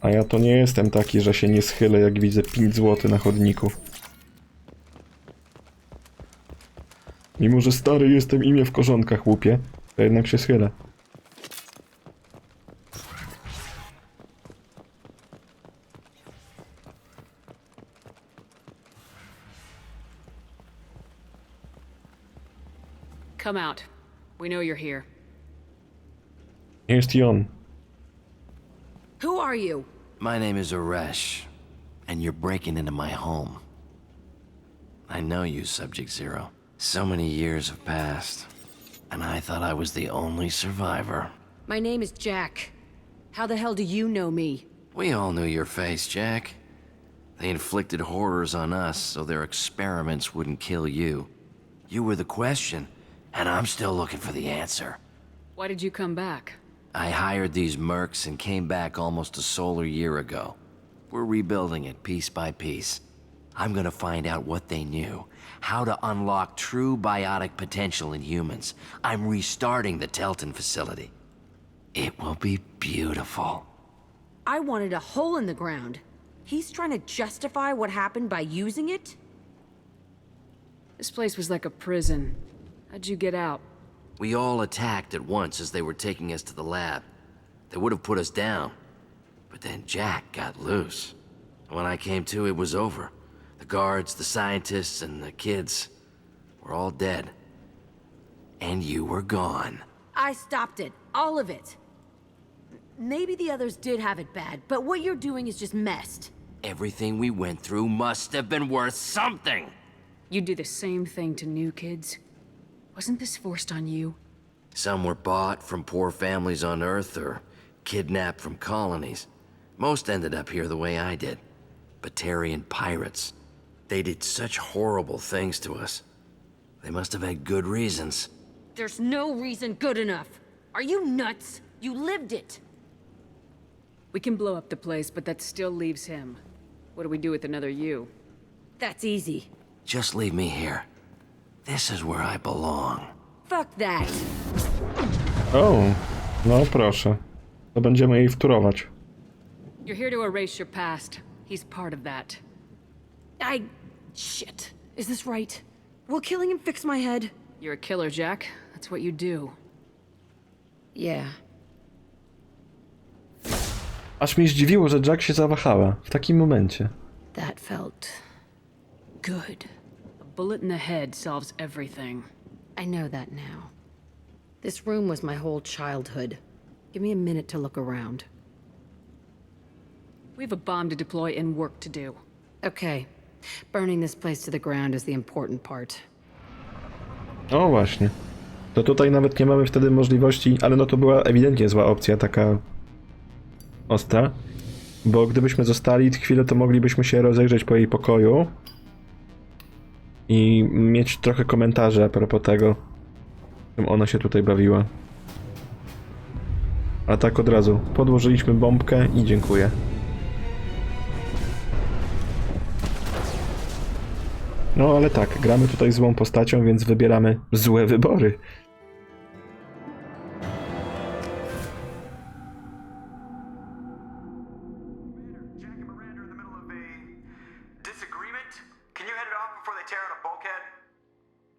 A ja to nie jestem taki, że się nie schylę, jak widzę 5 zł na chodniku. Mimo, że stary jestem i mnie w korzonkach łupie, to jednak się schylę. Come out. We know you're here. Jest i on. Who are you? My name is Arash, and you're breaking into my home. I know you, Subject Zero. So many years have passed, and I thought I was the only survivor. My name is Jack. How the hell do you know me? We all knew your face, Jack. They inflicted horrors on us so their experiments wouldn't kill you. You were the question, and I'm still looking for the answer. Why did you come back? I hired these mercs and came back almost a solar year ago. We're rebuilding it piece by piece. I'm gonna find out what they knew, how to unlock true biotic potential in humans. I'm restarting the Telton facility. It will be beautiful. I wanted a hole in the ground. He's trying to justify what happened by using it? This place was like a prison. How'd you get out? We all attacked at once as they were taking us to the lab. They would have put us down. But then Jack got loose. When I came to, it was over. The guards, the scientists, and the kids were all dead. And you were gone. I stopped it. All of it. Maybe the others did have it bad, but what you're doing is just messed. Everything we went through must have been worth something. You do the same thing to new kids? Wasn't this forced on you? Some were bought from poor families on Earth or kidnapped from colonies. Most ended up here the way I did. Batarian pirates. They did such horrible things to us. They must have had good reasons. There's no reason good enough. Are you nuts? You lived it. We can blow up the place, but that still leaves him. What do we do with another you? That's easy. Just leave me here. This is where I belong. Fuck that. O, no proszę. To będziemy jej wtórować. You're here to erase your past. He's part of that. Shit. Is this right? Will killing him fix my head? You're a killer, Jack. That's what you do. Yeah. Aż mnie zdziwiło, że Jack się zawahała w takim momencie. That felt good. A bullet in the head solves everything. I know that now. This room was my whole childhood. Give me a minute to look around. We have a bomb to deploy and work to do. Okay. Burning this place to the ground is the important part. O właśnie. To tutaj nawet nie mamy wtedy możliwości, ale no to była ewidentnie zła opcja, taka ostra. Bo gdybyśmy zostali chwilę, to moglibyśmy się rozejrzeć po jej pokoju i mieć trochę komentarzy a propos tego, czym ona się tutaj bawiła. A tak od razu podłożyliśmy bombkę i dziękuję. No ale tak, gramy tutaj złą postacią, więc wybieramy złe wybory.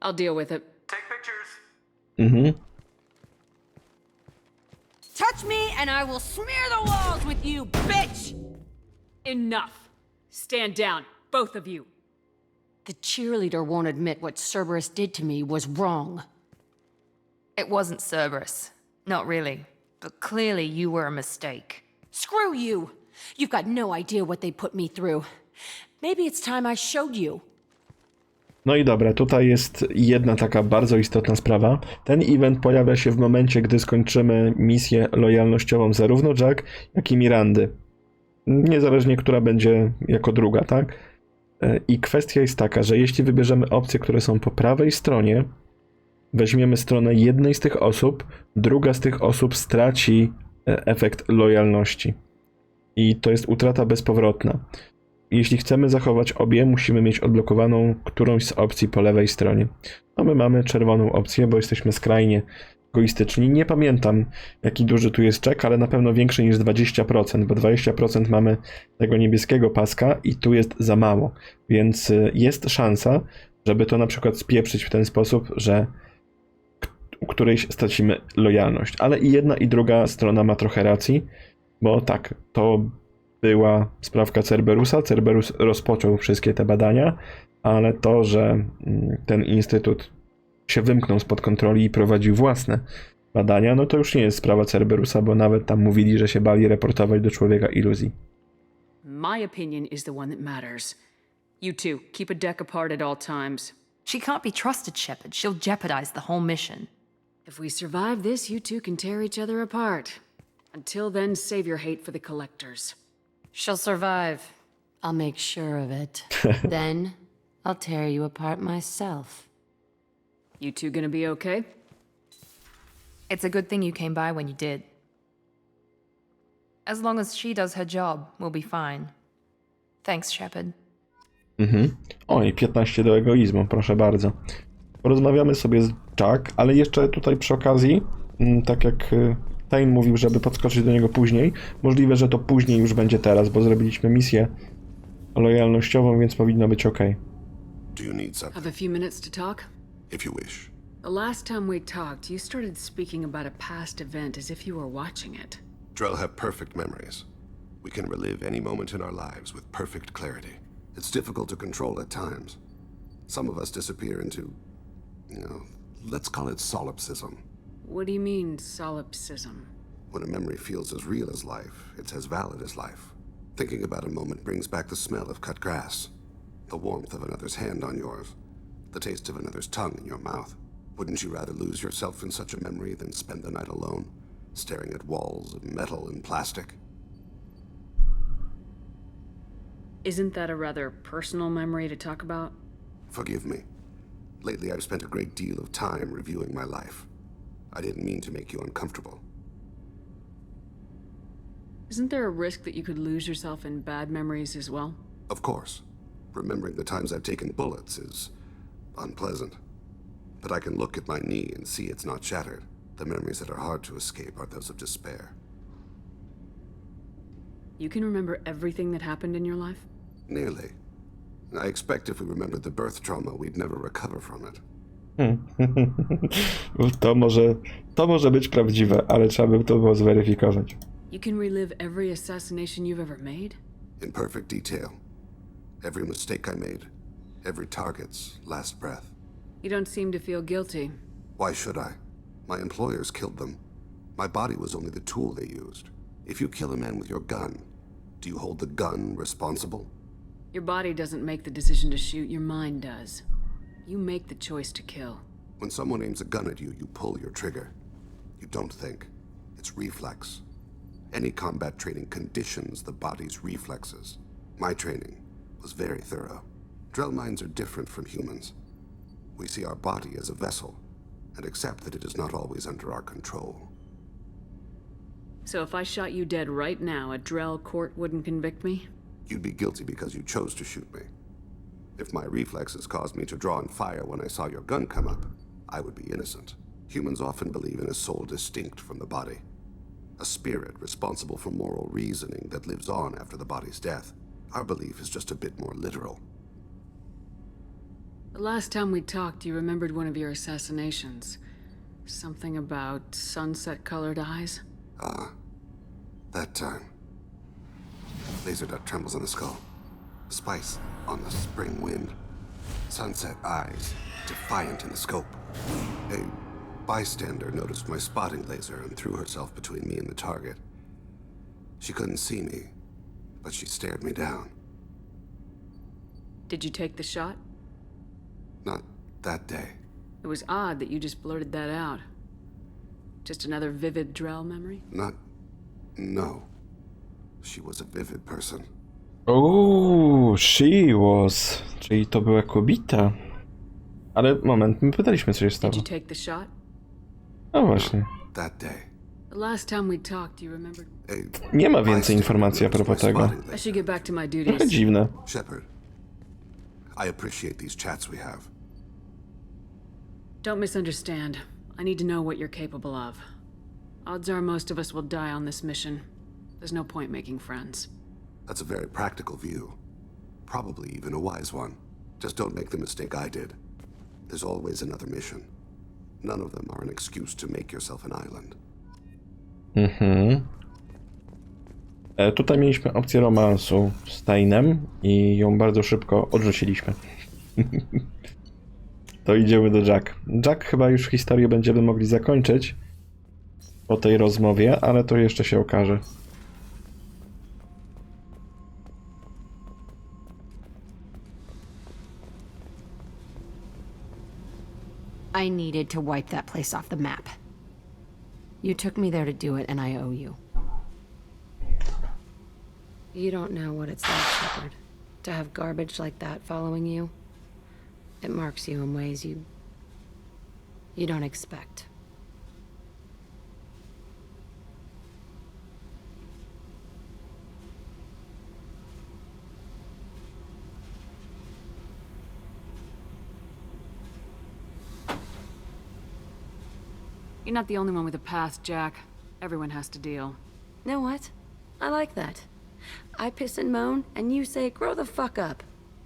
I'll deal with it. Take pictures. Mhm. Touch me and I will smear the walls with you, bitch! Enough. Stand down, both of you. The cheerleader won't admit what Cerberus did to me was wrong. It wasn't Cerberus. Not really. But clearly you were a mistake. Screw you! You've got no idea what they put me through. Maybe it's time I showed you. No i dobra, tutaj jest jedna taka bardzo istotna sprawa. Ten event pojawia się w momencie, gdy skończymy misję lojalnościową zarówno Jack, jak i Mirandy. Niezależnie, która będzie jako druga, tak? I kwestia jest taka, że jeśli wybierzemy opcje, które są po prawej stronie, weźmiemy stronę jednej z tych osób, druga z tych osób straci efekt lojalności. I to jest utrata bezpowrotna. Jeśli chcemy zachować obie, musimy mieć odblokowaną którąś z opcji po lewej stronie. No my mamy czerwoną opcję, bo jesteśmy skrajnie egoistyczni. Nie pamiętam, jaki duży tu jest czek, ale na pewno większy niż 20%, bo 20% mamy tego niebieskiego paska i tu jest za mało. Więc jest szansa, żeby to na przykład spieprzyć w ten sposób, że u którejś stracimy lojalność. Ale i jedna i druga strona ma trochę racji, bo tak, to była sprawka Cerberusa. Cerberus rozpoczął wszystkie te badania, ale to, że ten instytut się wymknął spod kontroli i prowadził własne badania, no to już nie jest sprawa Cerberusa, bo nawet tam mówili, że się bali reportować do Człowieka Iluzji. My opinion is the one that matters. You two, keep a deck apart at all times. She can't be trusted, Shepard. She'll jeopardize the whole mission. If we survive this, you two can tear each other apart. Until then, save your hate for the collectors. She'll survive. I'll make sure of it. Then, I'll tear you apart myself. You two gonna be okay? It's a good thing you came by when you did. As long as she does her job, we'll be fine. Thanks, Shepard. Oj, 15 do egoizmu, proszę bardzo. Porozmawiamy sobie z Jack, ale jeszcze tutaj przy okazji, tak jak Thane mówił, żeby podskoczyć do niego później, możliwe, że to później już będzie teraz, bo zrobiliśmy misję lojalnościową, więc powinno być ok. Do you need something? Have a few minutes to talk? If you wish. The last time we talked, you started speaking about a past event as if you were watching it. Drell have perfect memories. We can relive any moment in our lives with perfect clarity. It's difficult to control at times. Some of us disappear into, let's call it solipsism. What do you mean, solipsism? When a memory feels as real as life, it's as valid as life. Thinking about a moment brings back the smell of cut grass, the warmth of another's hand on yours, the taste of another's tongue in your mouth. Wouldn't you rather lose yourself in such a memory than spend the night alone, staring at walls of metal and plastic? Isn't that a rather personal memory to talk about? Forgive me. Lately I've spent a great deal of time reviewing my life. I didn't mean to make you uncomfortable. Isn't there a risk that you could lose yourself in bad memories as well? Of course. Remembering the times I've taken bullets is unpleasant. But I can look at my knee and see it's not shattered. The memories that are hard to escape are those of despair. You can remember everything that happened in your life? Nearly. I expect if we remembered the birth trauma, we'd never recover from it. To może być prawdziwe, ale trzeba by to było zweryfikować. You can relive every assassination you've ever made? In perfect detail. Every mistake I made. Every target's last breath. You don't seem to feel guilty. Why should I? My employers killed them. My body was only the tool they used. If you kill a man with your gun, do you hold the gun responsible? Your body doesn't make the decision to shoot, your mind does. You make the choice to kill. When someone aims a gun at you, you pull your trigger. You don't think. It's reflex. Any combat training conditions the body's reflexes. My training was very thorough. Drell minds are different from humans. We see our body as a vessel, and accept that it is not always under our control. So if I shot you dead right now, a Drell court wouldn't convict me? You'd be guilty because you chose to shoot me. If my reflexes caused me to draw and fire when I saw your gun come up, I would be innocent. Humans often believe in a soul distinct from the body. A spirit responsible for moral reasoning that lives on after the body's death. Our belief is just a bit more literal. The last time we talked, you remembered one of your assassinations. Something about sunset-colored eyes? That time. Laser dot trembles on the skull. Spice on the spring wind. Sunset eyes, defiant in the scope. A bystander noticed my spotting laser and threw herself between me and the target. She couldn't see me, but she stared me down. Did you take the shot? Not that day. It was odd that you just blurted that out. Just another vivid Drell memory? No. She was a vivid person. Oh, she was. Czyli to była kobieta. Ale moment, my pytaliśmy, co się stało. Did you take the shot? No właśnie. That day. The last time we talked, do you remember? Nie ma więcej informacji a propos tego. I should get back to my Trochę duties. dziwne. Shepard, I appreciate these chats we have. Don't misunderstand. I need to know what you're capable of. Odds are most of us will die on this mission. There's no point making friends. That's a very practical view. Probably even a wise one. Just don't make the mistake I did. There's always another mission. None of them are an excuse to make yourself an island. Tutaj mieliśmy opcję romansu z Thane'em i ją bardzo szybko odrzuciliśmy. To idziemy do Jack. Jack chyba już historię będziemy mogli zakończyć po tej rozmowie, ale to jeszcze się okaże. I needed to wipe that place off the map. You took me there to do it, and I owe you. You don't know what it's like, Shepard, to have garbage like that following you. It marks you in ways you don't expect. You're not the only one with a past, Jack. Everyone has to deal. Know what? I like that. I piss and moan, and you say, grow the fuck up.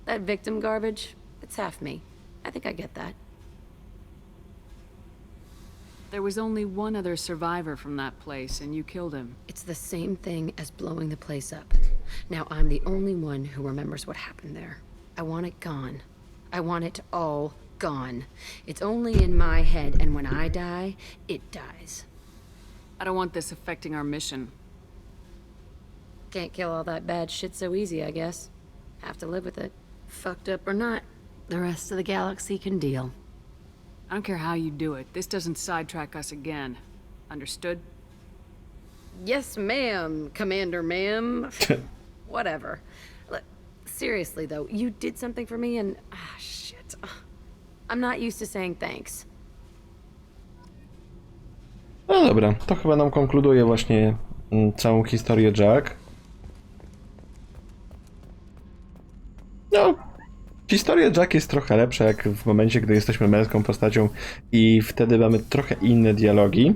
That victim garbage, it's half me. I think I get that. There was only one other survivor from that place, and you killed him. It's the same thing as blowing the place up. Now I'm the only one who remembers what happened there. I want it gone. I want it all gone. It's only in my head, and when I die, it dies. I don't want this affecting our mission. Can't kill all that bad shit so easy, I guess. Have to live with it. Fucked up or not, the rest of the galaxy can deal. I don't care how you do it. This doesn't sidetrack us again. Understood? Yes, ma'am, Commander ma'am. Whatever. Look, seriously, though, you did something for me and... shit. I'm not used to saying thanks. No dobra, to chyba nam konkluduje właśnie całą historię Jack. No, historia Jack jest trochę lepsza jak w momencie, gdy jesteśmy męską postacią i wtedy mamy trochę inne dialogi.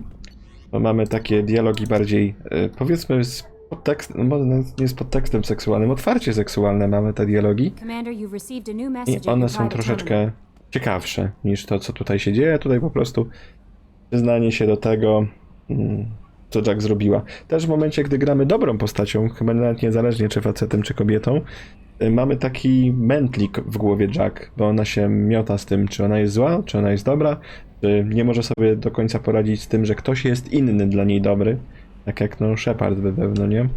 Bo mamy takie dialogi bardziej, powiedzmy, z podtekstem, może nie z podtekstem seksualnym, otwarcie seksualne mamy te dialogi. I one są troszeczkę ciekawsze niż to, co tutaj się dzieje. Tutaj po prostu przyznanie się do tego, co Jack zrobiła. Też w momencie, gdy gramy dobrą postacią, chyba nawet niezależnie czy facetem, czy kobietą, mamy taki mętlik w głowie Jack, bo ona się miota z tym, czy ona jest zła, czy ona jest dobra, czy nie może sobie do końca poradzić z tym, że ktoś jest inny dla niej dobry, tak jak no Shepard by pewno, nie?